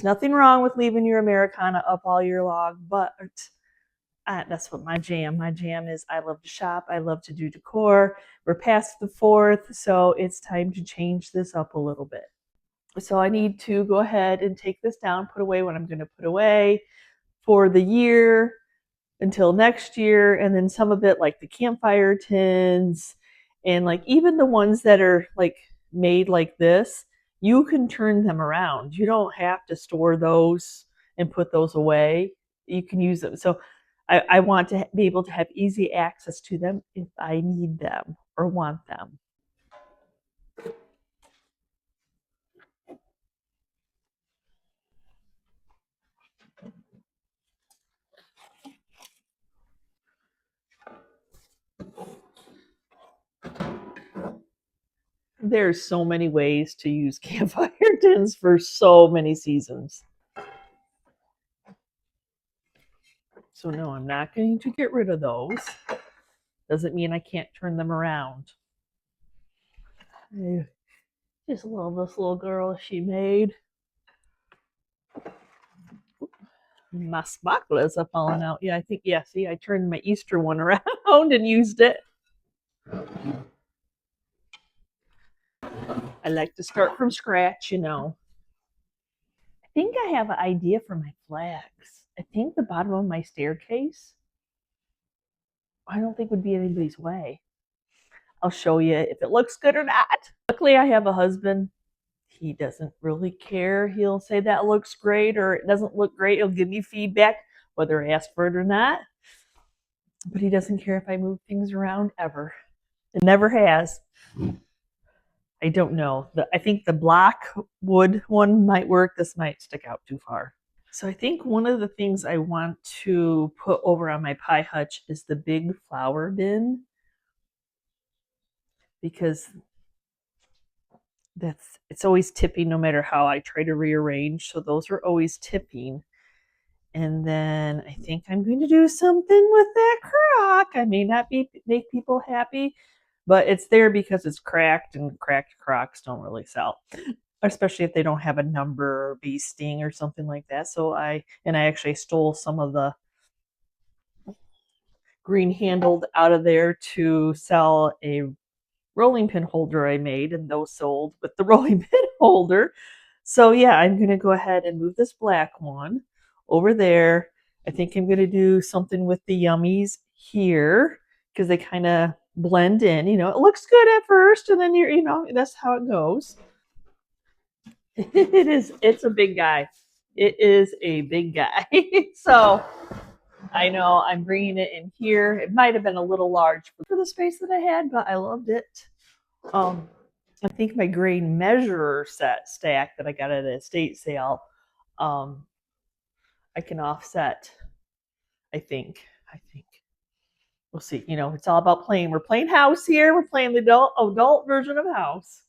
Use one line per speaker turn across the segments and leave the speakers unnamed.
There's nothing wrong with leaving your Americana up all year long, but that's what my jam is. I love to shop. I love to do decor. We're past the 4th, so it's time to change this up a little bit. So I need to go ahead and take this down, put away what I'm going to put away for the year until next year. And then some of it, like the campfire tins and like even the ones that are like made like this, you can turn them around. You don't have to store those and put those away. You can use them. So I want to be able to have easy access to them if I need them or want them. There's so many ways to use campfire tins for so many seasons. So no, I'm not going to get rid of those. Doesn't mean I can't turn them around. I just love this little girl she made. My sparklers are falling out. Yeah, I think, yeah, see, I turned my Easter one around and used it. I like to start from scratch, you know. I think I have an idea for my flags. I think the bottom of my staircase, I don't think would be anybody's way. I'll show you if it looks good or not. Luckily, I have a husband. He doesn't really care. He'll say that looks great or it doesn't look great. He'll give me feedback, whether I ask for it or not. But he doesn't care if I move things around ever. It never has. I don't know. I think the black wood one might work. This might stick out too far. So I think one of the things I want to put over on my pie hutch is the big flower bin, because it's always tipping no matter how I try to rearrange. So those are always tipping. And then I think I'm going to do something with that crock. I may not make people happy, but it's there because it's cracked, and cracked crocks don't really sell, especially if they don't have a number or bee sting or something like that. So I actually stole some of the green handled out of there to sell a rolling pin holder I made, and those sold with the rolling pin holder. So yeah, I'm going to go ahead and move this black one over there. I think I'm going to do something with the yummies here because they kind of blend in. You know, it looks good at first, and then that's how it goes. It's a big guy. It is a big guy. So I know I'm bringing it in here. It might have been a little large for the space that I had, but I loved it. I think my grain measurer set stack that I got at an estate sale, I can offset. I think. We'll see. You know, it's all about playing. We're playing house here. We're playing the adult version of house.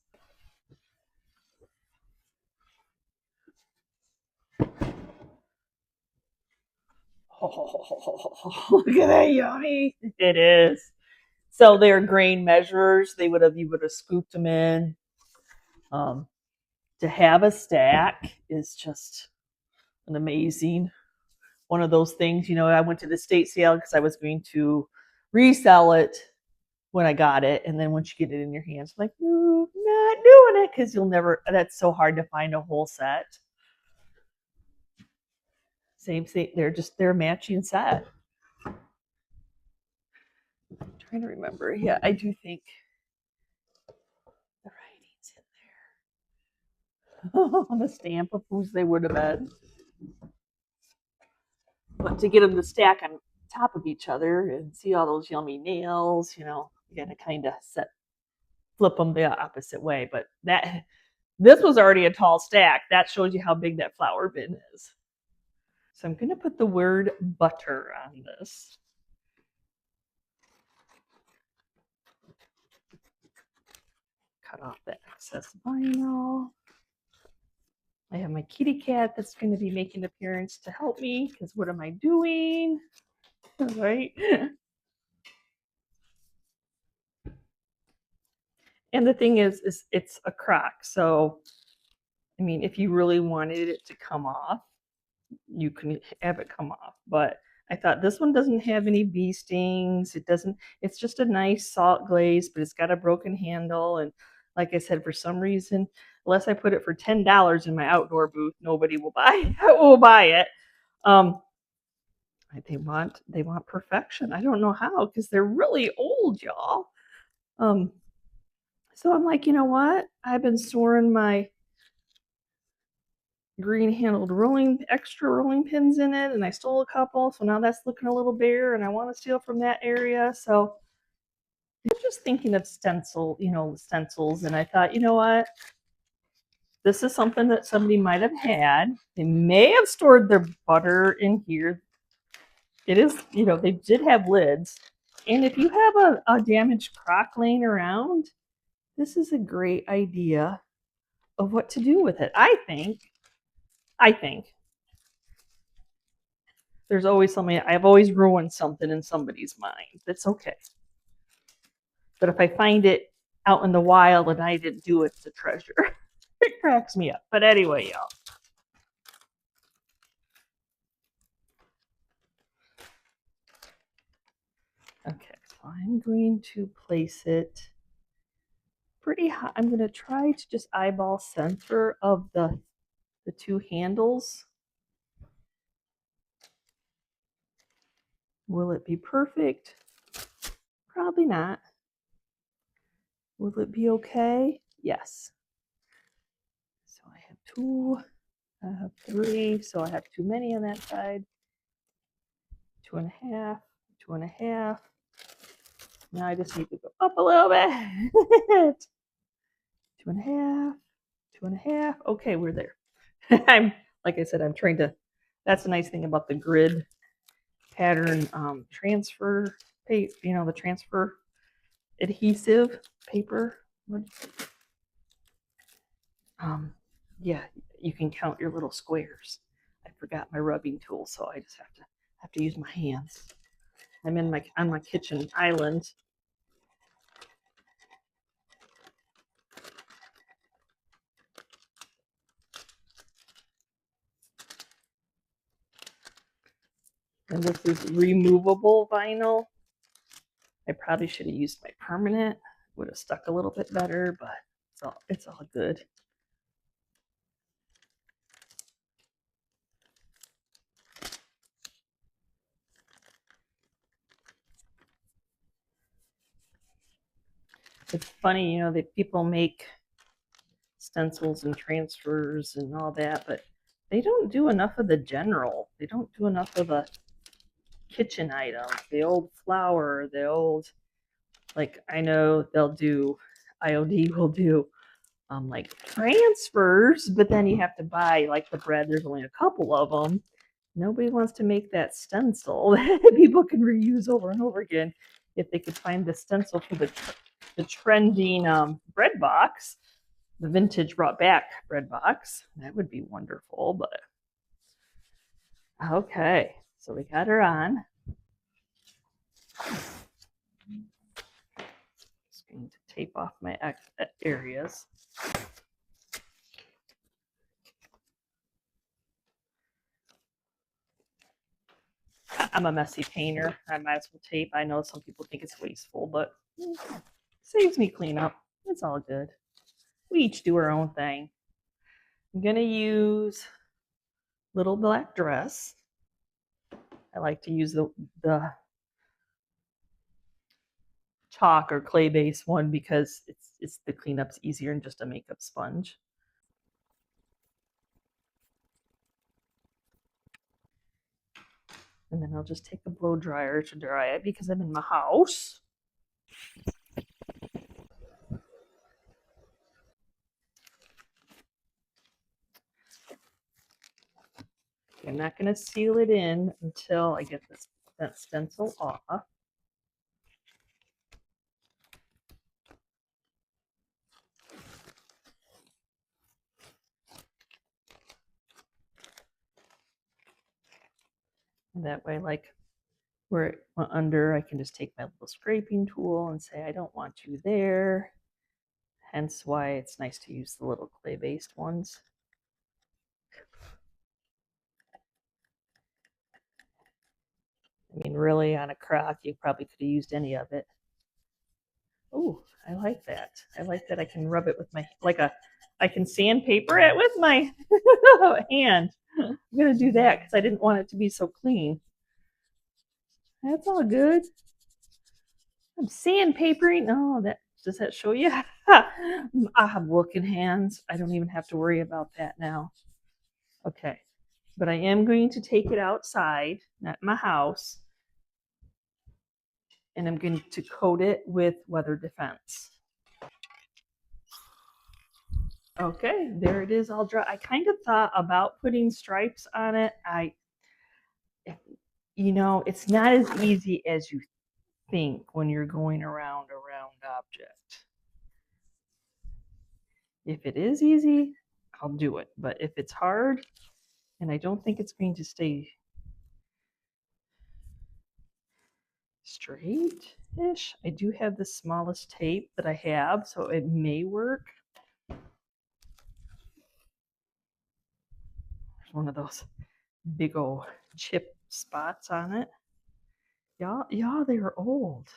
Oh, look at that yummy. It is. So they're grain measurers. You would have scooped them in. To have a stack is just an amazing one of those things. You know, I went to the estate sale because I was going to resell it when I got it, and then once you get it in your hands, I'm like, not doing it, because that's so hard to find a whole set. Same thing, they're a matching set. I'm trying to remember. Yeah, I do think the writing's in there. The stamp of whose they would have been. But to get them to stack on top of each other and see all those yummy nails, you got to kind of flip them the opposite way. But this was already a tall stack. That shows you how big that flower bin is. So I'm going to put the word butter on this. Cut off the excess vinyl. I have my kitty cat that's going to be making an appearance to help me, because what am I doing? Right? And the thing is it's a crock, so I mean, if you really wanted it to come off, you can have it come off. But I thought this one doesn't have any bee stings. It doesn't, it's just a nice salt glaze, but it's got a broken handle. And like I said, for some reason, unless I put it for $10 in my outdoor booth, nobody will buy it. Um, they want perfection. I don't know how, because they're really old, y'all. So I'm like, you know what? I've been storing my green handled extra rolling pins in it, and I stole a couple, so now that's looking a little bare, and I want to steal from that area. So I'm just thinking of stencils, and I thought, you know what? This is something that somebody might have had. They may have stored their butter in here. It is, they did have lids. And if you have a damaged crock laying around, this is a great idea of what to do with it. I think there's always something. I've always ruined something in somebody's mind. That's okay. But if I find it out in the wild and I didn't do it, it's a treasure. It cracks me up. But anyway, y'all. Okay, so I'm going to place it pretty high. I'm going to try to just eyeball center of the two handles. Will it be perfect? Probably not. Will it be okay? Yes. So I have 2, I have 3, so I have too many on that side. 2.5, 2.5. Now I just need to go up a little bit. 2.5, 2.5. Okay, we're there. Like I said, I'm trying to. That's the nice thing about the grid pattern transfer paper. The transfer adhesive paper. Yeah, you can count your little squares. I forgot my rubbing tool, so I just have to use my hands. I'm on my kitchen island. And this is removable vinyl. I probably should have used my permanent. Would have stuck a little bit better, but it's all good. It's funny, that people make stencils and transfers and all that, but they don't do enough of the general. They don't do enough of the kitchen items, the old flour, the old, like, I know they'll do, IOD will do like transfers, but then you have to buy like the bread. There's only a couple of them. Nobody wants to make that stencil that people can reuse over and over again. If they could find the stencil for the trending bread box, the vintage brought back bread box, that would be wonderful. But okay, so we got her on. Just going to tape off my areas. I'm a messy painter. I might as well tape. I know some people think it's wasteful, but saves me cleanup. It's all good. We each do our own thing. I'm going to use Little Black Dress. I like to use the chalk or clay base one because it's the cleanup's easier than just a makeup sponge. And then I'll just take a blow dryer to dry it because I'm in my house. I'm not going to seal it in until I get that stencil off. And that way, like where it went under, I can just take my little scraping tool and say, I don't want you there. Hence why it's nice to use the little clay-based ones. mean, really, on a crock, you probably could have used any of it. Oh, I like that. I like that I can rub it with my, I can sandpaper it with my hand. I'm going to do that because I didn't want it to be so clean. That's all good. I'm sandpapering. Oh, does that show you? I have working hands. I don't even have to worry about that now. Okay. But I am going to take it outside, not my house, and I'm going to coat it with weather defense. Okay, there it is all dry. I kind of thought about putting stripes on it. It's not as easy as you think when you're going around a round object. If it is easy, I'll do it. But if it's hard, and I don't think it's going to stay straight-ish, I do have the smallest tape that I have, so it may work. There's one of those big old chip spots on it. Yeah, they are old.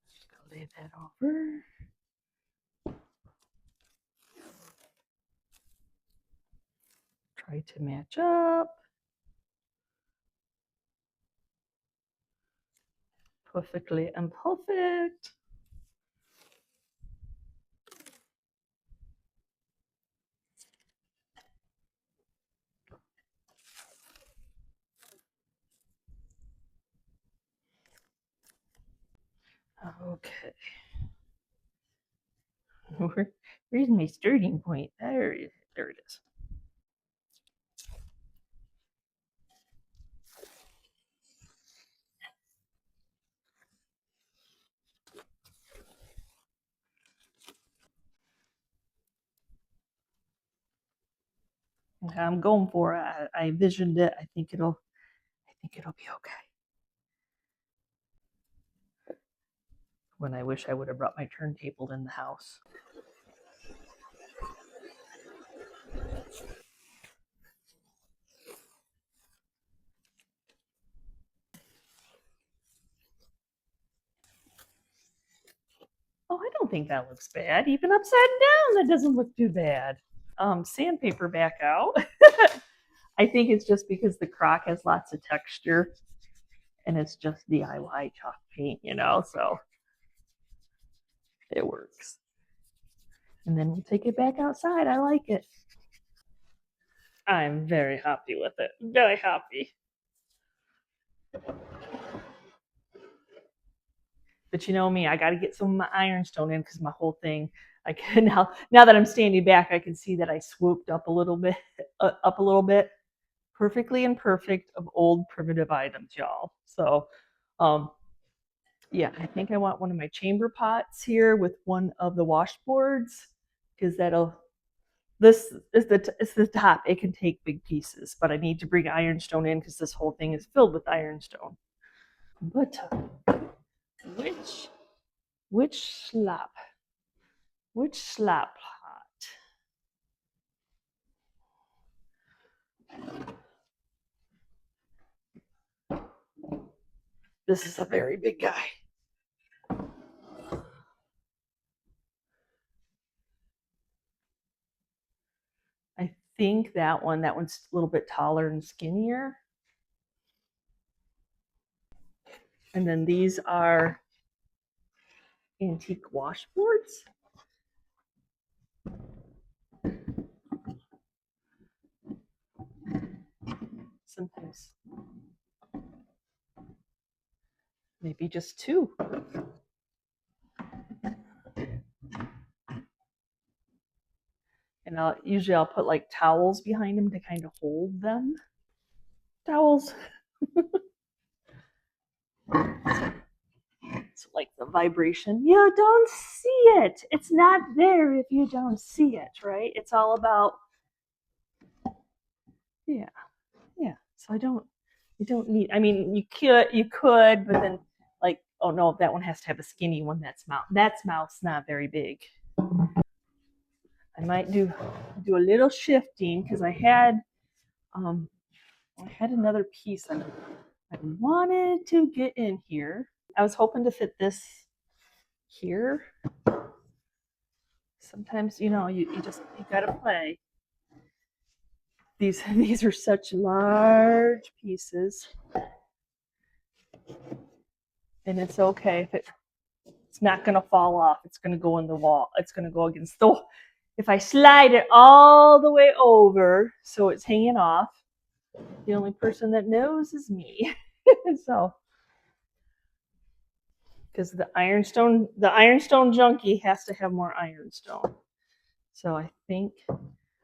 Just gonna lay that over. Try to match up. Perfectly imperfect. Okay. Where's my starting point? There it is. Okay, I'm going for it. I visioned it. I think it'll be okay. When I wish I would have brought my turntable in the house. Oh, I don't think that looks bad. Even upside down, that doesn't look too bad. Sandpaper back out. I think it's just because the Crock has lots of texture and it's just DIY chalk paint, so it works. And then we'll take it back outside. I like it. I'm very happy with it. Very happy. But you know me, I got to get some of my ironstone in because my whole thing, I can now that I'm standing back, I can see that I swooped up a little bit, perfectly imperfect of old primitive items, y'all. So, yeah, I think I want one of my chamber pots here with one of the washboards because this is it's the top. It can take big pieces, but I need to bring ironstone in because this whole thing is filled with ironstone. But which slab pot? This is a very big guy. I think that one's a little bit taller and skinnier. And then these are antique washboards. Sometimes maybe just two. And usually I'll put like towels behind them to kind of hold them. Towels. So like the vibration, you don't see it. It's not there if you don't see it, right? It's all about, yeah. So you don't need, I mean, you could, but then like Oh no, that one has to have a skinny one. That's mouth's not very big. I might do a little shifting because I had another piece that I wanted to get in here. I was hoping to fit this here. Sometimes, you know, you gotta play. These are such large pieces. And it's okay if it's not gonna fall off. It's gonna go in the wall. It's gonna go against the wall. If I slide it all the way over so it's hanging off, the only person that knows is me. So, because the ironstone junkie has to have more ironstone. So I think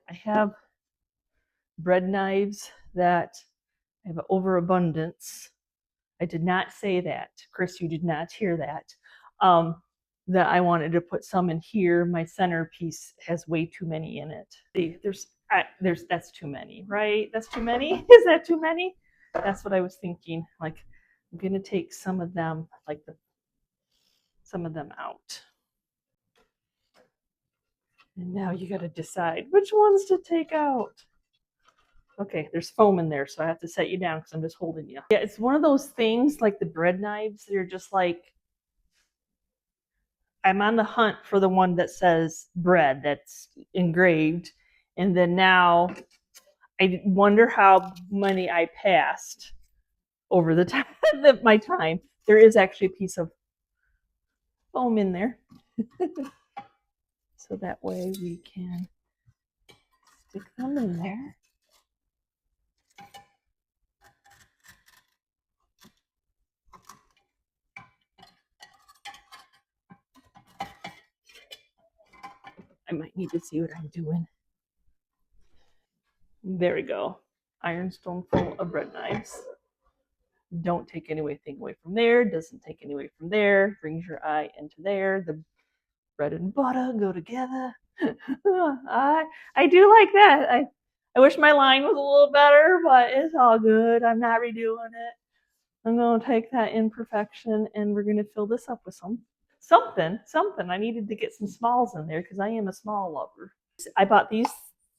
I have bread knives that I have an overabundance. I did not say that, Chris. You did not hear that. That I wanted to put some in here. My centerpiece has way too many in it. See, that's too many, right? That's too many. Is that too many? That's what I was thinking. Like, I'm gonna take some of them, some of them out. And now you got to decide which ones to take out. Okay, there's foam in there, so I have to set you down because I'm just holding you. Yeah, it's one of those things like the bread knives. They're just like, I'm on the hunt for the one that says bread that's engraved. And then now I wonder how many I passed over the time my time. There is actually a piece of foam in there. So that way we can stick them in there. I might need to see what I'm doing. There we go. Ironstone full of bread knives. Don't take anything away from there. Doesn't take any away from there. Brings your eye into there. The bread and butter go together. I do like that. I wish my line was a little better, but it's all good. I'm not redoing it. I'm going to take that imperfection and we're going to fill this up with something. I needed to get some smalls in there because I am a small lover. I bought these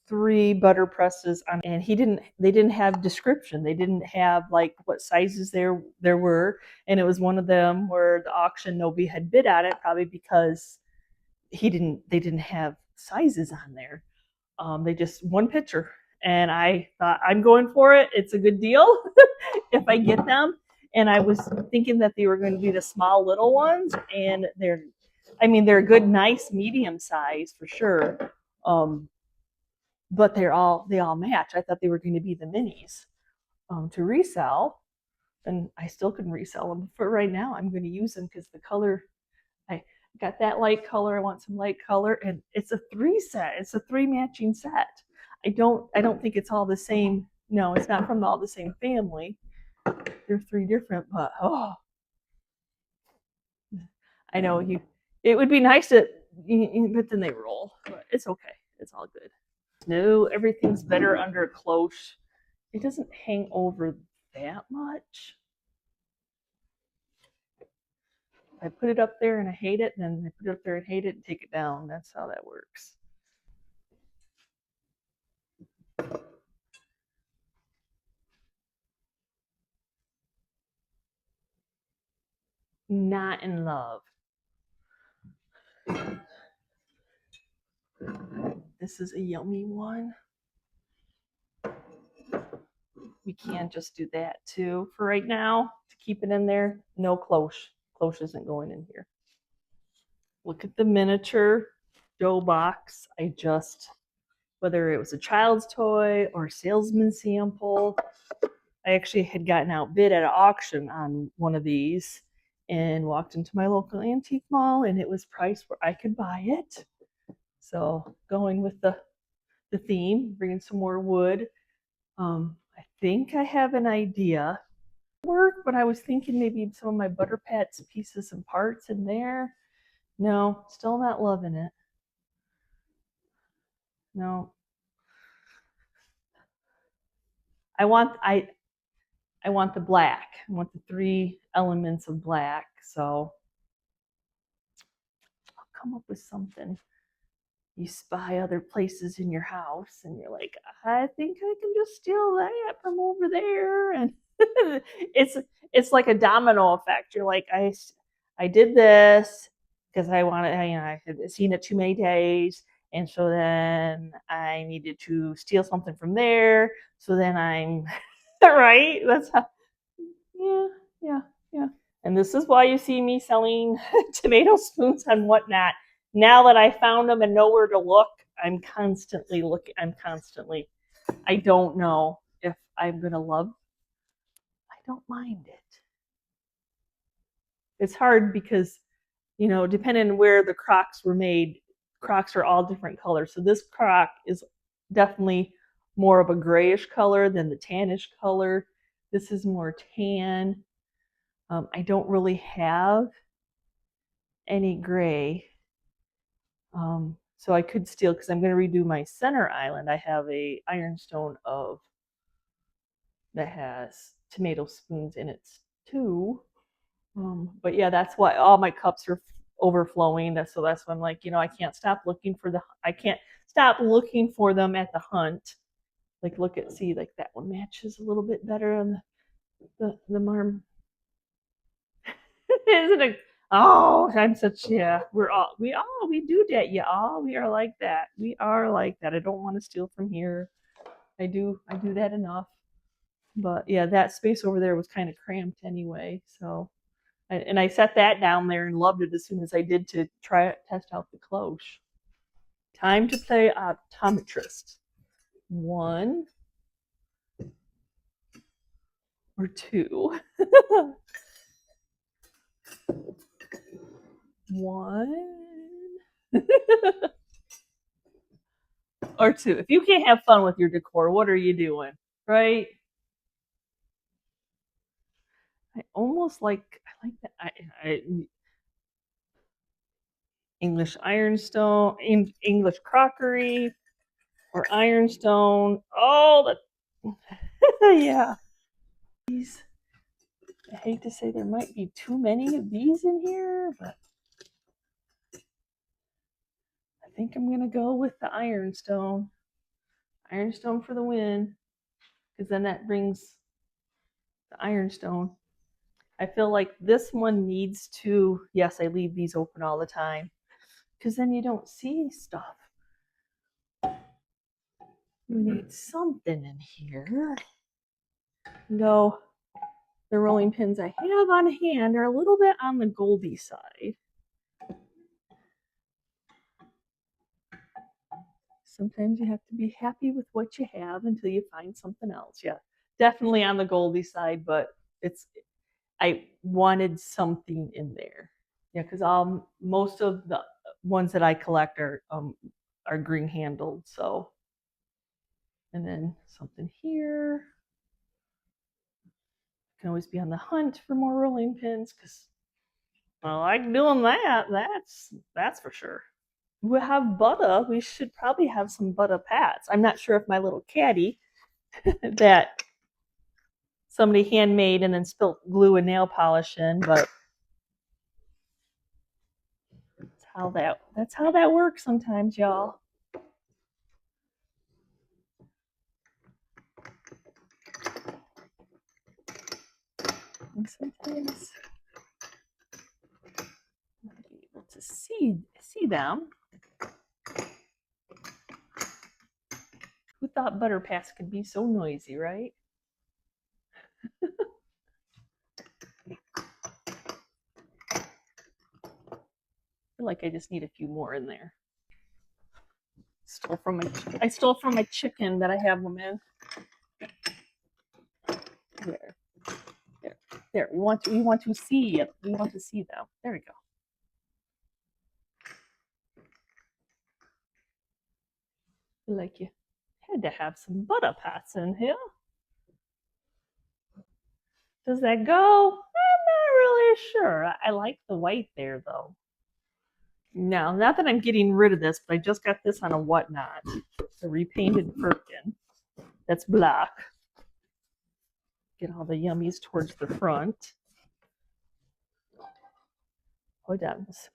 3 butter presses on, and they didn't have description. They didn't have like what sizes there were. And it was one of them where the auction, nobody had bid on it, probably because they didn't have sizes on there. They just one picture. And I thought, I'm going for it. It's a good deal if I get them. And I was thinking that they were going to be the small little ones, and they're a good, nice medium size for sure. But they all match. I thought they were going to be the minis to resell, and I still can resell them. For right now, I'm going to use them because the color, I got that light color. I want some light color, and it's a 3 set. It's a 3 matching set. I don't think it's all the same. No, it's not from all the same family. They're 3 different, but I know it would be nice to, but then they roll. But it's okay. It's all good. No, everything's better under a cloche. It doesn't hang over that much. I put it up there and I hate it, then I put it up there and hate it and take it down. That's how that works. Not in love. This is a yummy one. We can just do that too for right now to keep it in there. No cloche. Cloche isn't going in here. Look at the miniature dough box. Whether it was a child's toy or a salesman sample, I actually had gotten outbid at an auction on one of these and walked into my local antique mall, and it was priced where I could buy it. So going with the theme, bringing some more wood. I think I have an idea. Work, but I was thinking maybe some of my Butter Pets pieces and parts in there. No, still not loving it. No. I want the black. I want the 3 elements of black. So I'll come up with something. You spy other places in your house and you're like, I think I can just steal that from over there. And it's like a domino effect. You're like, I did this because I had seen it too many days. And so then I needed to steal something from there. So then I'm right. That's how, yeah, yeah, yeah. And this is why you see me selling tomato spoons and whatnot. Now that I found them and know where to look, I'm constantly looking. I don't know if I'm going to love. I don't mind it. It's hard because, depending on where the Crocks were made, Crocks are all different colors. So this Crock is definitely more of a grayish color than the tannish color. This is more tan. I don't really have any gray. So I could steal, because I'm going to redo my center island. I have a ironstone that has tomato spoons in it too. But yeah, that's why all my cups are overflowing. So that's why I'm like, I can't stop looking for them at the hunt. Like see, like that one matches a little bit better on the marm. Isn't it? Oh, I'm such, yeah. We do that. Yeah, we are like that. We are like that. I don't want to steal from here. I do that enough. But yeah, that space over there was kind of cramped anyway. So, and I set that down there and loved it as soon as I did to test out the cloche. Time to play optometrist. 1 or 2. 1 or 2. If you can't have fun with your decor, what are you doing? Right? I like that. English ironstone, English crockery, or ironstone. Oh, yeah. These, I hate to say there might be too many of these in here, but I think I'm gonna go with the ironstone. Ironstone for the win, because then that brings the ironstone. I feel like this one needs to, yes, I leave these open all the time, because then you don't see stuff. We need something in here. No, the rolling pins I have on hand are a little bit on the goldy side. Sometimes you have to be happy with what you have until you find something else. Yeah, definitely on the goldy side, but I wanted something in there. Yeah, because most of the ones that I collect are green handled. So, and then something here. You can always be on the hunt for more rolling pins, because I like doing that. That's for sure. We have butter. We should probably have some butter pats. I'm not sure if my little caddy that somebody handmade and then spilt glue and nail polish in, but that's how that works sometimes, y'all. And sometimes I'm not be able to see them. Who thought butter pats could be so noisy, right? I feel like I just need a few more in there. I stole from my chicken that I have them in. There. We want to see it. We want to see them. There we go. Like you had to have some butter pats in here. Does that go? I'm not really sure. I like the white there though. No, not that I'm getting rid of this, but I just got this on a whatnot. The repainted Firkin. That's black. Get all the yummies towards the front. Hodems.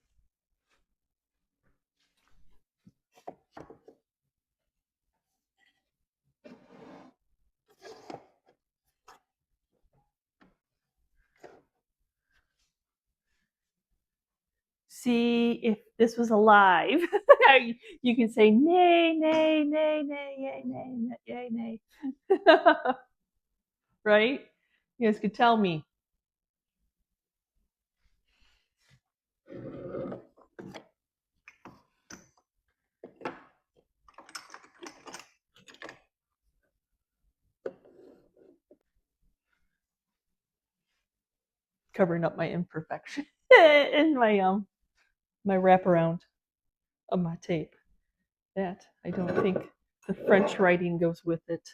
See, if this was alive, you can say nay, nay, nay, nay, yay, nay, yay, nay. Right? You guys could tell me. Covering up my imperfection and my wraparound of my tape. That I don't think the French writing goes with it.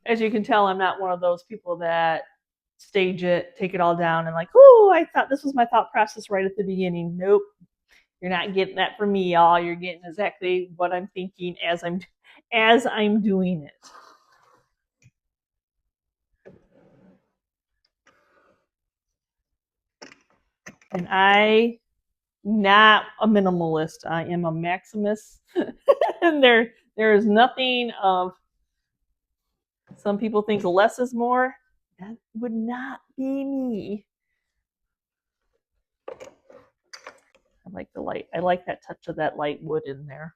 As you can tell, I'm not one of those people that stage it, take it all down, and like, oh, I thought this was my thought process right at the beginning. Nope, you're not getting that from me, y'all. You're getting exactly what I'm thinking as I'm doing it. And I not a minimalist. I am a maximalist. And there is nothing of, some people think less is more. That would not be me. I like the light. I like that touch of that light wood in there.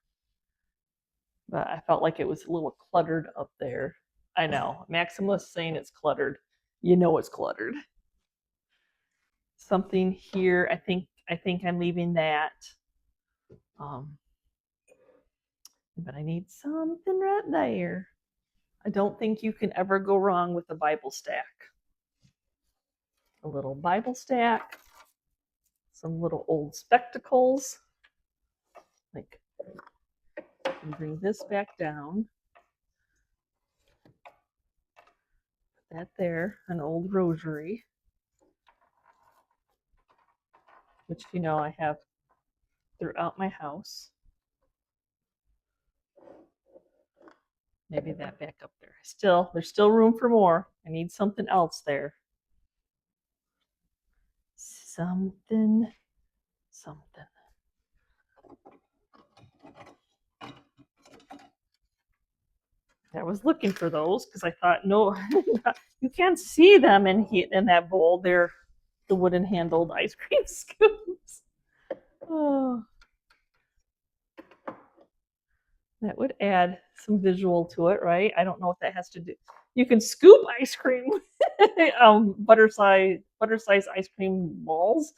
But I felt like it was a little cluttered up there. I know. Maximalist saying it's cluttered. You know it's cluttered. Something here. I think I'm leaving that. But I need something right there. I don't think you can ever go wrong with a Bible stack. A little Bible stack, some little old spectacles. Like, bring this back down. Put that there, an old rosary, which you know I have throughout my house. Maybe that back up there. There's still room for more. I need something else there. Something. I was looking for those because I thought, no, you can't see them in that bowl. They're the wooden handled ice cream scoops. Oh. That would add some visual to it, right? I don't know what that has to do. You can scoop ice cream with butter size ice cream balls.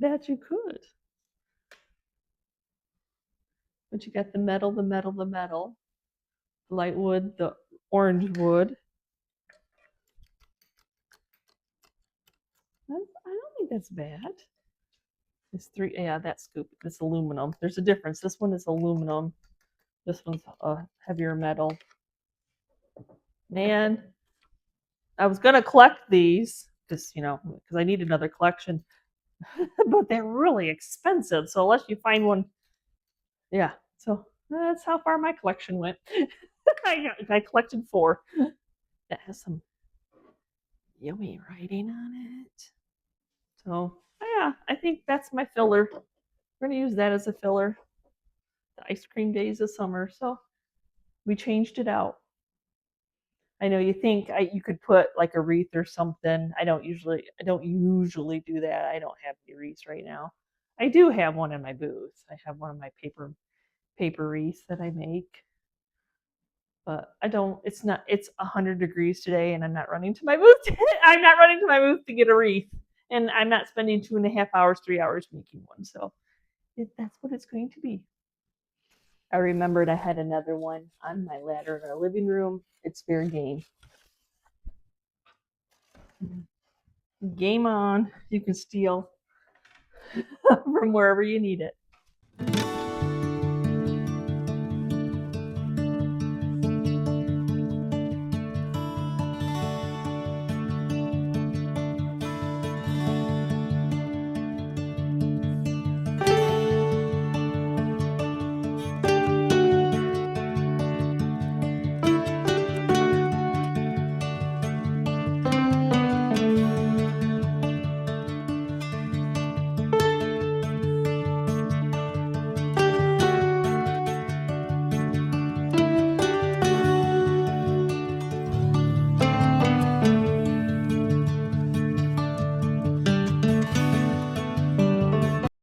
That you could. But you got the metal, the light wood, the orange wood. I don't think that's bad. It's that scoop. It's aluminum. There's a difference. This one is aluminum. This one's a heavier metal. Man, I was gonna collect these because I need another collection, but they're really expensive. So unless you find one, yeah. So that's how far my collection went. I collected 4 that has some yummy writing on it. So yeah, I think that's my filler. We're gonna use that as a filler. The ice cream days of summer. So we changed it out. I know you think you could put like a wreath or something. I don't usually do that. I don't have any wreaths right now. I do have one in my booth. I have one of my paper wreaths that I make. But I don't. It's 100 degrees today, and I'm not running to my booth. I'm not running to my booth to get a wreath, and I'm not spending 2.5 hours, 3 hours making one. So that's what it's going to be. I remembered I had another one on my ladder in our living room. It's fair game. Game on. You can steal from wherever you need it.